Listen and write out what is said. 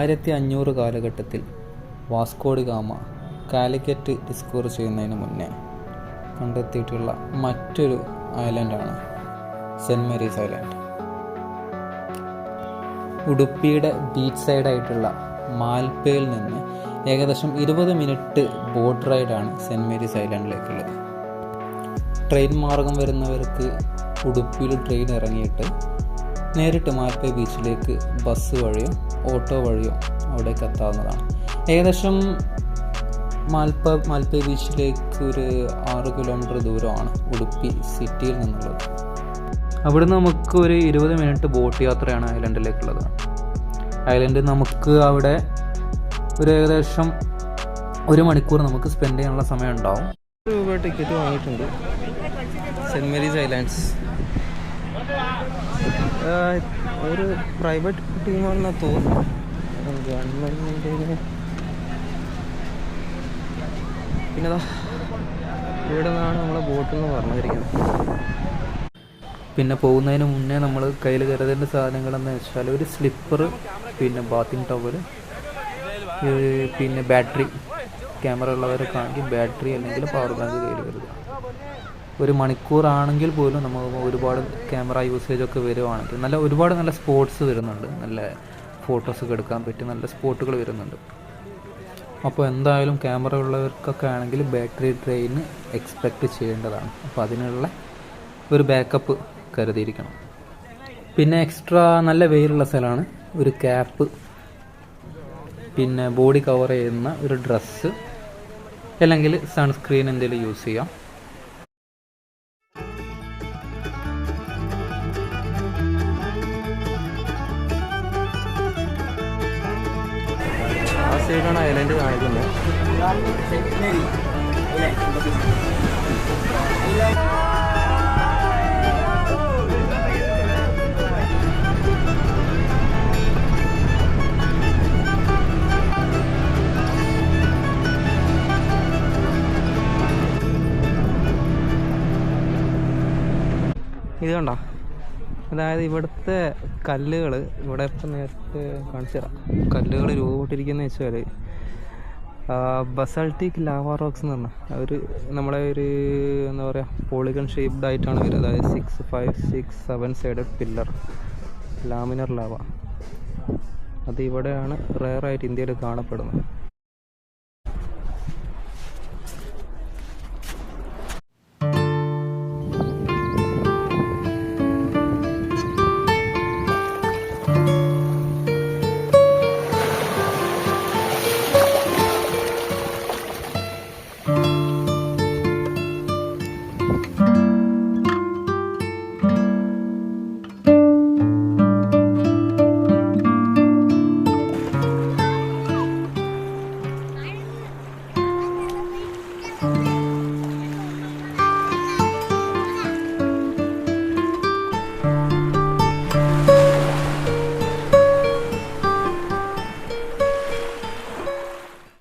1500 കാലഘട്ടത്തിൽ Vasco da Gama Calicut discover ചെയ്യുന്നതിന് മുന്നേ കണ്ടെത്തിയിട്ടുള്ള മറ്റൊരു ഐലൻഡാണ് സെൻറ്റ് മേരീസ് ഐലൻഡ്. ഉടുപ്പിയുടെ ബീച്ച് സൈഡായിട്ടുള്ള മാൽപ്പയിൽ നിന്ന് ഏകദേശം 20 മിനിറ്റ് ബോട്ട് റൈഡാണ് സെൻറ്റ് മേരീസ് ഐലൻഡിലേക്കുള്ളത്. ട്രെയിൻ മാർഗം വരുന്നവർക്ക് ഉടുപ്പിയിൽ ട്രെയിൻ ഇറങ്ങിയിട്ട് നേരിട്ട് മാൽപ്പേ ബീച്ചിലേക്ക് ബസ് വഴിയോ ഓട്ടോ വഴിയോ അവിടേക്ക് എത്താവുന്നതാണ്. ഏകദേശം മാൽപ്പേ ബീച്ചിലേക്ക് ഒരു 6 കിലോമീറ്റർ ദൂരമാണ് ഉടുപ്പി സിറ്റിയിൽ നിന്നുള്ളത്. അവിടുന്ന് നമുക്ക് ഒരു 20 മിനിറ്റ് ബോട്ട് യാത്രയാണ് ഐലൻഡിലേക്കുള്ളത്. ഐലൻഡ് നമുക്ക് അവിടെ ഒരു ഏകദേശം 1 മണിക്കൂർ നമുക്ക് സ്പെൻഡ് ചെയ്യാനുള്ള സമയം ഉണ്ടാവും. രൂപ ടിക്കറ്റ് വാങ്ങിയിട്ടുണ്ട്. സെൻറ്റ് മേരീസ് ഐലൻഡ്സ് ഒരു പ്രൈവറ്റ് ടീമാണെന്ന് തോന്നുന്നു. ഗവൺമെൻറ്റിന് പിന്നെതാ ഇവിടെ നിന്നാണ് നമ്മളെ ബോട്ടെന്ന് പറഞ്ഞിരിക്കുന്നത്. പിന്നെ പോകുന്നതിന് മുന്നേ നമ്മൾ കയ്യിൽ കരുതേണ്ട സാധനങ്ങളെന്ന് വെച്ചാൽ ഒരു സ്ലിപ്പർ, പിന്നെ ബാത്തിങ് ടവൽ, പിന്നെ ബാറ്ററി. ക്യാമറ ഉള്ളവരൊക്കെ ബാറ്ററി അല്ലെങ്കിൽ പവർ ബാങ്ക് കയ്യിൽ കരുതുക. 1 മണിക്കൂറാണെങ്കിൽ പോലും നമുക്ക് ഒരുപാട് ക്യാമറ യൂസേജൊക്കെ വരുവാണെങ്കിൽ ഒരുപാട് നല്ല സ്പോട്ട്സ് വരുന്നുണ്ട്. നല്ല ഫോട്ടോസൊക്കെ എടുക്കാൻ പറ്റിയ നല്ല സ്പോട്ടുകൾ വരുന്നുണ്ട്. അപ്പോൾ എന്തായാലും ക്യാമറ ഉള്ളവർക്കൊക്കെ ആണെങ്കിൽ ബാറ്ററി ട്രെയിൻ എക്സ്പെക്റ്റ് ചെയ്യേണ്ടതാണ്. അപ്പോൾ അതിനുള്ള ഒരു ബാക്കപ്പ് കരുതിയിരിക്കണം. പിന്നെ എക്സ്ട്രാ നല്ല വെയിലുള്ള സ്ഥലമാണ്. ഒരു ക്യാപ്പ്, പിന്നെ ബോഡി കവർ ചെയ്യുന്ന ഒരു ഡ്രസ്സ്, അല്ലെങ്കിൽ സൺസ്ക്രീൻ എന്തെങ്കിലും യൂസ് ചെയ്യാം. ആ സൈഡാണ് ഐലൻഡ് കാണിക്കുന്നത്. ഇത് കണ്ടോ, അതായത് ഇവിടുത്തെ കല്ലുകൾ, ഇവിടെ ഇപ്പം നേരത്തെ കാണിച്ചു തരാം. കല്ലുകൾ രൂപപ്പെട്ടിരിക്കുന്നത് വെച്ചാൽ ബസാൾട്ടിക് ലാവ റോക്സ് എന്ന് പറഞ്ഞാൽ നമ്മളെ ഒരു എന്താ പറയുക പോളിഗൺ ഷേപ്ഡ് ആയിട്ടാണ് വരുന്നത്. അതായത് 6, 5, 6, 7 സൈഡഡ് പില്ലർ ലാമിനർ ലാവ. അത് ഇവിടെയാണ് റെയറായിട്ട് ഇന്ത്യയിൽ കാണപ്പെടുന്നത്.